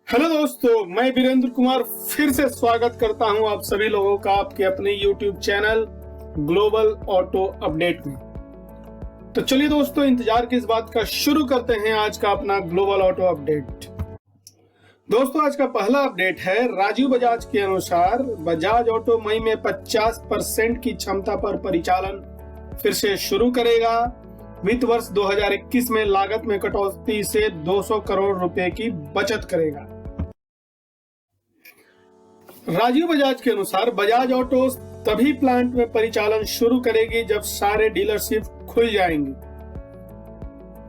Hello दोस्तों, मैं वीरेंद्र कुमार फिर से स्वागत करता हूं आप सभी लोगों का आपके अपने YouTube channel global auto update में। तो चलिए दोस्तों, इंतजार किस बात का, शुरू करते हैं आज का अपना ग्लोबल ऑटो अपडेट। दोस्तों, आज का पहला अपडेट है राजीव बजाज के अनुसार बजाज ऑटो मई में 50% की क्षमता पर परिचालन फिर से शुरू करेगा। वित्त वर्ष 2021 में लागत में कटौती से 200 करोड़ रुपए की बचत करेगा। राजीव बजाज के अनुसार बजाज ऑटो तभी प्लांट में परिचालन शुरू करेगी जब सारे डीलरशिप खुल जाएंगी।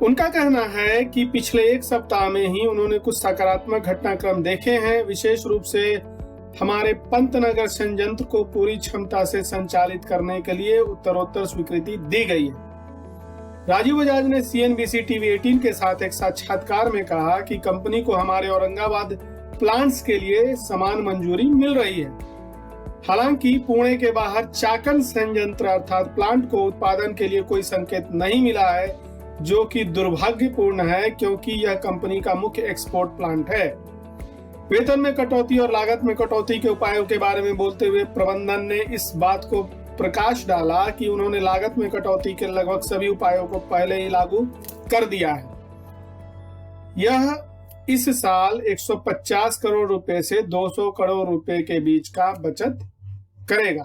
उनका कहना है कि पिछले एक सप्ताह में ही उन्होंने कुछ सकारात्मक घटनाक्रम देखे हैं। विशेष रूप से हमारे पंतनगर संयंत्र को पूरी क्षमता से संचालित करने के लिए उत्तरोत्तर स्वीकृति दी गई है। राजीव बजाज ने CNBC TV 18 के साथ एक साक्षात्कार में कहा कि कंपनी को हमारे औरंगाबाद प्लांट्स के लिए समान मंजूरी मिल रही है। हालांकि पुणे के बाहर चाकन संयंत्र अर्थात प्लांट को उत्पादन के लिए कोई संकेत नहीं मिला है, जो कि दुर्भाग्यपूर्ण है क्योंकि यह कंपनी का मुख्य एक्सपोर्ट प्लांट है। वेतन में कटौती और लागत में कटौती के उपायों के बारे में बोलते हुए प्रबंधन ने इस बात को प्रकाश डाला कि उन्होंने लागत में कटौती के लगभग सभी उपायों को पहले ही लागू कर दिया है। यह इस साल 150 करोड़ रुपए से 200 करोड़ रुपए के बीच का बचत करेगा।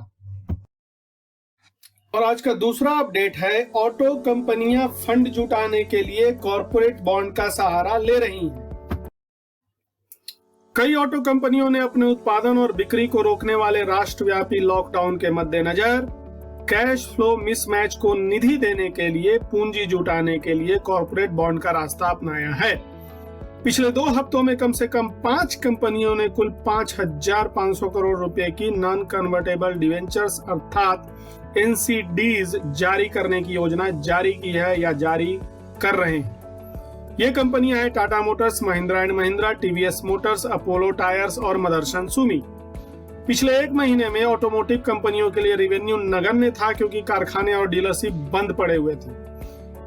और आज का दूसरा अपडेट है, ऑटो कंपनियां फंड जुटाने के लिए कॉरपोरेट बॉन्ड का सहारा ले रही हैं। कई ऑटो कंपनियों ने अपने उत्पादन और बिक्री को रोकने वाले राष्ट्रव्यापी लॉकडाउन के मद्देनजर कैश फ्लो मिसमैच को निधि देने के लिए पूंजी जुटाने के लिए कॉरपोरेट बॉन्ड का रास्ता अपनाया है। पिछले 2 हफ्तों में कम से कम 5 कंपनियों ने कुल 5,500 करोड़ रुपए की नॉन कन्वर्टेबल डिवेंचर्स अर्थात NCDs जारी करने की योजना जारी की है या जारी कर रहे हैं। ये कंपनियां हैं Tata Motors, Mahindra and Mahindra, TVS Motors, Apollo tyres और मदरसन सुमी। पिछले 1 महीने में ऑटोमोटिव कंपनियों के लिए रेवेन्यू नगण्य था क्योंकि कारखाने और डीलरशिप बंद पड़े हुए थे।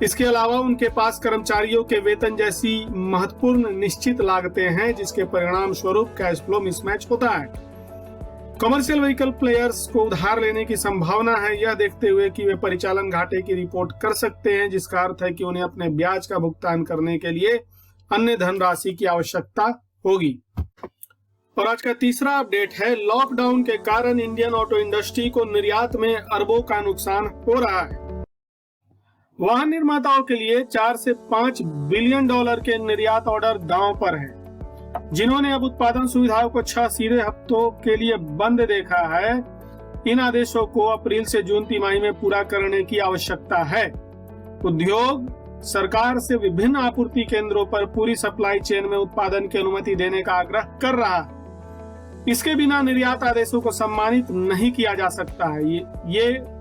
इसके अलावा उनके पास कर्मचारियों के वेतन जैसी महत्वपूर्ण निश्चित लागतें हैं, जिसके परिणाम स्वरूप कैश फ्लो मिसमैच होता है। कमर्शियल व्हीकल प्लेयर्स को उधार लेने की संभावना है, यह देखते हुए कि वे परिचालन घाटे की रिपोर्ट कर सकते हैं, जिसका अर्थ है कि उन्हें अपने ब्याज का भुगतान करने के लिए अन्य धनराशि की आवश्यकता होगी। और आज का तीसरा अपडेट है, लॉकडाउन के कारण इंडियन ऑटो इंडस्ट्री को निर्यात में अरबों का नुकसान हो रहा है। वाहन निर्माताओं के लिए 4 से 5 बिलियन डॉलर के निर्यात ऑर्डर दांव पर हैं, जिन्होंने अब उत्पादन सुविधाओं को 6 सीधे हफ्तों के लिए बंद देखा है। इन आदेशों को अप्रैल से जून तिमाही में पूरा करने की आवश्यकता है। उद्योग सरकार से विभिन्न आपूर्ति केंद्रों पर पूरी सप्लाई चेन में उत्पादन की अनुमति देने का आग्रह कर रहा है। इसके बिना निर्यात आदेशों को सम्मानित नहीं किया जा सकता है। ये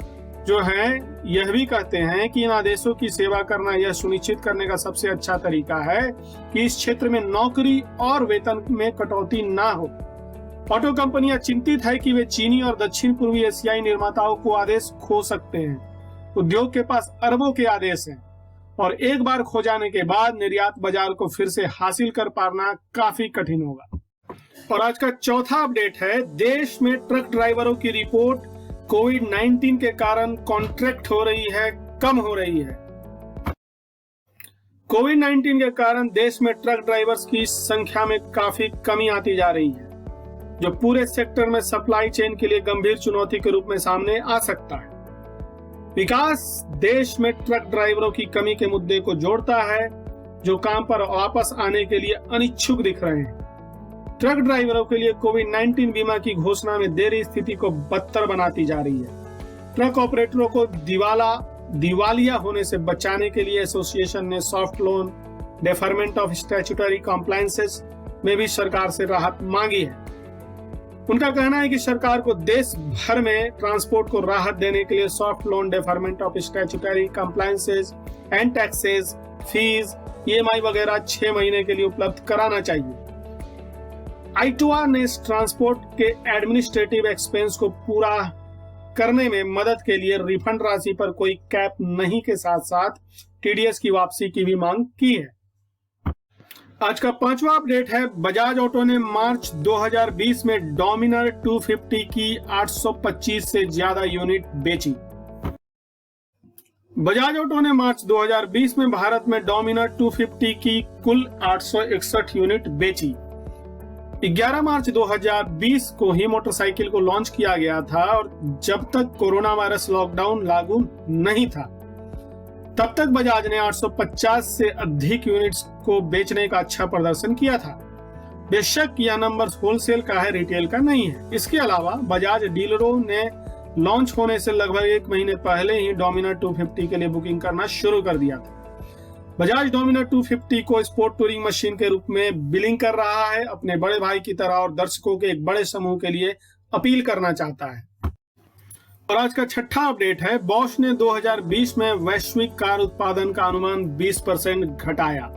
जो है यह भी कहते हैं कि इन आदेशों की सेवा करना यह सुनिश्चित करने का सबसे अच्छा तरीका है कि इस क्षेत्र में नौकरी और वेतन में कटौती ना हो। ऑटो कंपनियां चिंतित है कि वे चीनी और दक्षिण पूर्वी एशियाई निर्माताओं को आदेश खो सकते हैं। उद्योग के पास अरबों के आदेश हैं और एक बार खो जाने के बाद निर्यात बाजार को फिर से हासिल कर पाना काफी कठिन होगा। और आज का चौथा अपडेट है, देश में ट्रक ड्राइवरों की रिपोर्ट कोविड-19 के कारण कॉन्ट्रैक्ट हो रही है, कम हो रही है। कोविड-19 के कारण देश में ट्रक ड्राइवर्स की संख्या में काफी कमी आती जा रही है, जो पूरे सेक्टर में सप्लाई चेन के लिए गंभीर चुनौती के रूप में सामने आ सकता है। विकास देश में ट्रक ड्राइवरों की कमी के मुद्दे को जोड़ता है, जो काम पर वापस आने के लिए अनिच्छुक दिख रहे हैं। ट्रक ड्राइवरों के लिए कोविड-19 बीमा की घोषणा में देरी स्थिति को बदतर बनाती जा रही है। ट्रक ऑपरेटरों को दिवालिया होने से बचाने के लिए एसोसिएशन ने soft loan deferment of statutory compliances में भी सरकार से राहत मांगी है। उनका कहना है कि सरकार को देश भर में ट्रांसपोर्ट को राहत देने के लिए soft loan deferment of statutory compliances and taxes, fees, EMI वगैरह 6 महीने के लिए उपलब्ध कराना चाहिए। आईटुआ ने ट्रांसपोर्ट के एडमिनिस्ट्रेटिव एक्सपेंस को पूरा करने में मदद के लिए रिफंड राशि पर कोई कैप नहीं के साथ साथ TDS की वापसी की भी मांग की है। आज का पांचवा अपडेट है, बजाज ऑटो ने मार्च 2020 में डोमिनर 250 की 825 से ज्यादा यूनिट बेची। बजाज ऑटो ने मार्च 2020 में भारत में डोमिनर 250 की कुल 861 यूनिट बेची। 11 मार्च 2020 को ही मोटरसाइकिल को लॉन्च किया गया था और जब तक कोरोना वायरस लॉकडाउन लागू नहीं था तब तक बजाज ने 850 से अधिक यूनिट्स को बेचने का अच्छा प्रदर्शन किया था। बेशक यह नंबर होलसेल का है, रिटेल का नहीं है। इसके अलावा बजाज डीलरों ने लॉन्च होने से लगभग 1 महीने पहले ही डोमिनर 250 के लिए बुकिंग करना शुरू कर दिया था। बजाज डोमिनर 250 को स्पोर्ट टूरिंग मशीन के रूप में बिलिंग कर रहा है, अपने बड़े भाई की तरह, और दर्शकों के एक बड़े समूह के लिए अपील करना चाहता है। और आज का छठा अपडेट है, बॉश ने 2020 में वैश्विक कार उत्पादन का अनुमान 20% घटाया।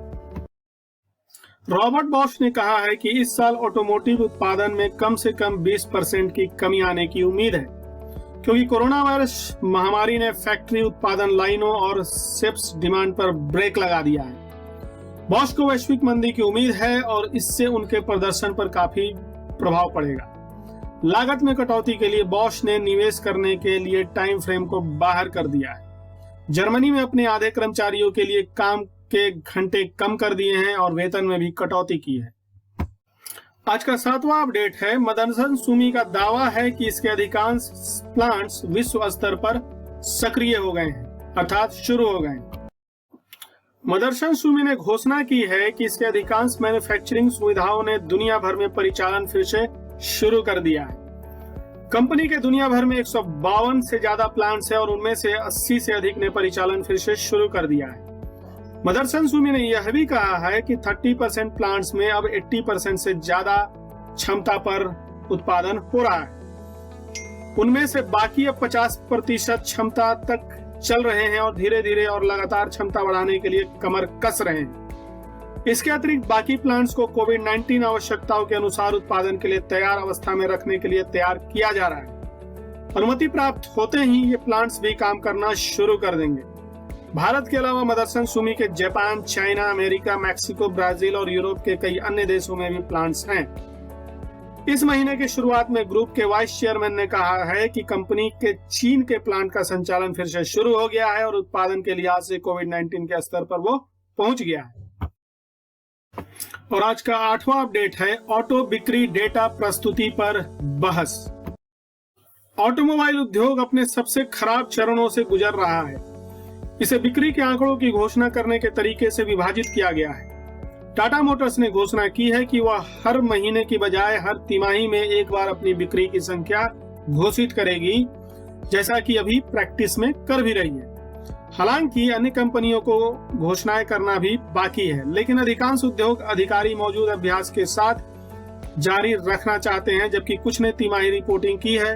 रॉबर्ट बॉश ने कहा है कि इस साल ऑटोमोटिव उत्पादन में कम से कम 20% की कमी आने की उम्मीद है, क्योंकि कोरोना वायरस महामारी ने फैक्ट्री उत्पादन लाइनों और शिप्स डिमांड पर ब्रेक लगा दिया है। बॉश को वैश्विक मंदी की उम्मीद है और इससे उनके प्रदर्शन पर काफी प्रभाव पड़ेगा। लागत में कटौती के लिए बॉश ने निवेश करने के लिए टाइम फ्रेम को बाहर कर दिया है। जर्मनी में अपने आधे कर्मचारियों के लिए काम के घंटे कम कर दिए हैं और वेतन में भी कटौती की है। आज का 7वां अपडेट है, मदरसन सुमी का दावा है कि इसके अधिकांश प्लांट्स विश्व स्तर पर सक्रिय हो गए हैं, अर्थात शुरू हो गए हैं। मदरसन सुमी ने घोषणा की है कि इसके अधिकांश मैन्युफैक्चरिंग सुविधाओं ने दुनिया भर में परिचालन फिर से शुरू कर दिया है। कंपनी के दुनिया भर में 152 से ज्यादा प्लांट्स है और उनमें से 80 से अधिक ने परिचालन फिर से शुरू कर दिया है। मदरसन सुमी ने यह भी कहा है कि 30% प्लांट्स में अब 80% से ज्यादा क्षमता पर उत्पादन हो रहा है। उनमें से बाकी अब 50% क्षमता तक चल रहे हैं और धीरे धीरे और लगातार क्षमता बढ़ाने के लिए कमर कस रहे हैं। इसके अतिरिक्त बाकी प्लांट्स को कोविड-19 आवश्यकताओं के अनुसार उत्पादन के लिए तैयार अवस्था में रखने के लिए तैयार किया जा रहा है। अनुमति प्राप्त होते ही ये प्लांट्स भी काम करना शुरू कर देंगे। भारत के अलावा मदरसन सुमी के Japan, China, America, Mexico, Brazil और यूरोप के कई अन्य देशों में भी प्लांट्स हैं। इस महीने की शुरुआत में ग्रुप के वाइस चेयरमैन ने कहा है कि कंपनी के चीन के प्लांट का संचालन फिर से शुरू हो गया है और उत्पादन के लिहाज से कोविड-19 के स्तर पर वो पहुंच गया है। और आज का 8वां अपडेट है, ऑटो बिक्री डेटा प्रस्तुति पर बहस। ऑटोमोबाइल उद्योग अपने सबसे खराब चरणों से गुजर रहा है। इसे बिक्री के आंकड़ों की घोषणा करने के तरीके से विभाजित किया गया है। टाटा मोटर्स ने घोषणा की है कि वह हर महीने की बजाय हर तिमाही में एक बार अपनी बिक्री की संख्या घोषित करेगी, जैसा कि अभी प्रैक्टिस में कर भी रही है। हालांकि अन्य कंपनियों को घोषणाएं करना भी बाकी है, लेकिन अधिकांश उद्योग अधिकारी मौजूद अभ्यास के साथ जारी रखना चाहते हैं, जबकि कुछ ने तिमाही रिपोर्टिंग की है।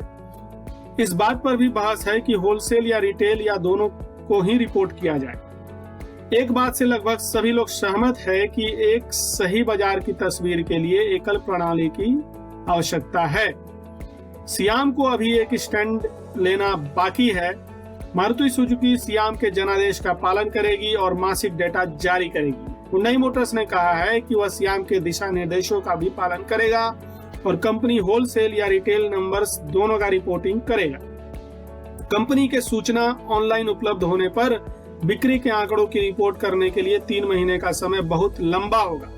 इस बात पर भी बहस है कि होलसेल या रिटेल या दोनों को ही रिपोर्ट किया जाए। एक बात से लगभग सभी लोग सहमत है कि एक सही बाजार की तस्वीर के लिए एकल प्रणाली की आवश्यकता है। सियाम को अभी एक स्टैंड लेना बाकी है। मारुति सुजुकी सियाम के जनादेश का पालन करेगी और मासिक डेटा जारी करेगी। हुंडई मोटर्स ने कहा है कि वह सियाम के दिशा निर्देशों का भी पालन करेगा और कंपनी होलसेल या रिटेल नंबर्स दोनों का रिपोर्टिंग करेगा। कंपनी के सूचना ऑनलाइन उपलब्ध होने पर बिक्री के आंकड़ों की रिपोर्ट करने के लिए 3 महीने का समय बहुत लंबा होगा।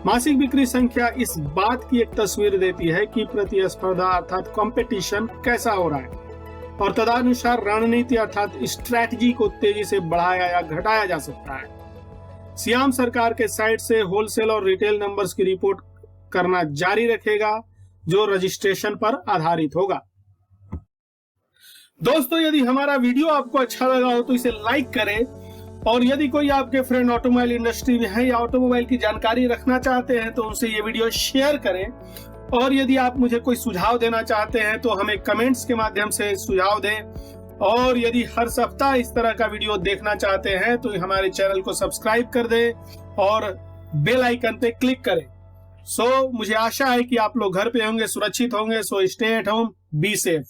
मासिक बिक्री संख्या इस बात की एक तस्वीर देती है कि प्रतिस्पर्धा अर्थात कंपटीशन कैसा हो रहा है और तदनुसार रणनीति अर्थात स्ट्रैटेजी को तेजी से बढ़ाया या घटाया जा सकता है। सियाम सरकार के साइट से होलसेल और रिटेल नंबर्स की रिपोर्ट करना जारी रखेगा, जो रजिस्ट्रेशन पर आधारित होगा। दोस्तों, यदि हमारा वीडियो आपको अच्छा लगा हो तो इसे लाइक करें, और यदि कोई आपके फ्रेंड ऑटोमोबाइल इंडस्ट्री में है या ऑटोमोबाइल की जानकारी रखना चाहते हैं तो उनसे ये वीडियो शेयर करें। और यदि आप मुझे कोई सुझाव देना चाहते हैं तो हमें कमेंट्स के माध्यम से सुझाव दें। और यदि हर सप्ताह इस तरह का वीडियो देखना चाहते हैं तो हमारे चैनल को सब्सक्राइब कर दें और बेल आइकन पे क्लिक करें। मुझे आशा है कि आप लोग घर पे होंगे, सुरक्षित होंगे। Stay at home, be safe.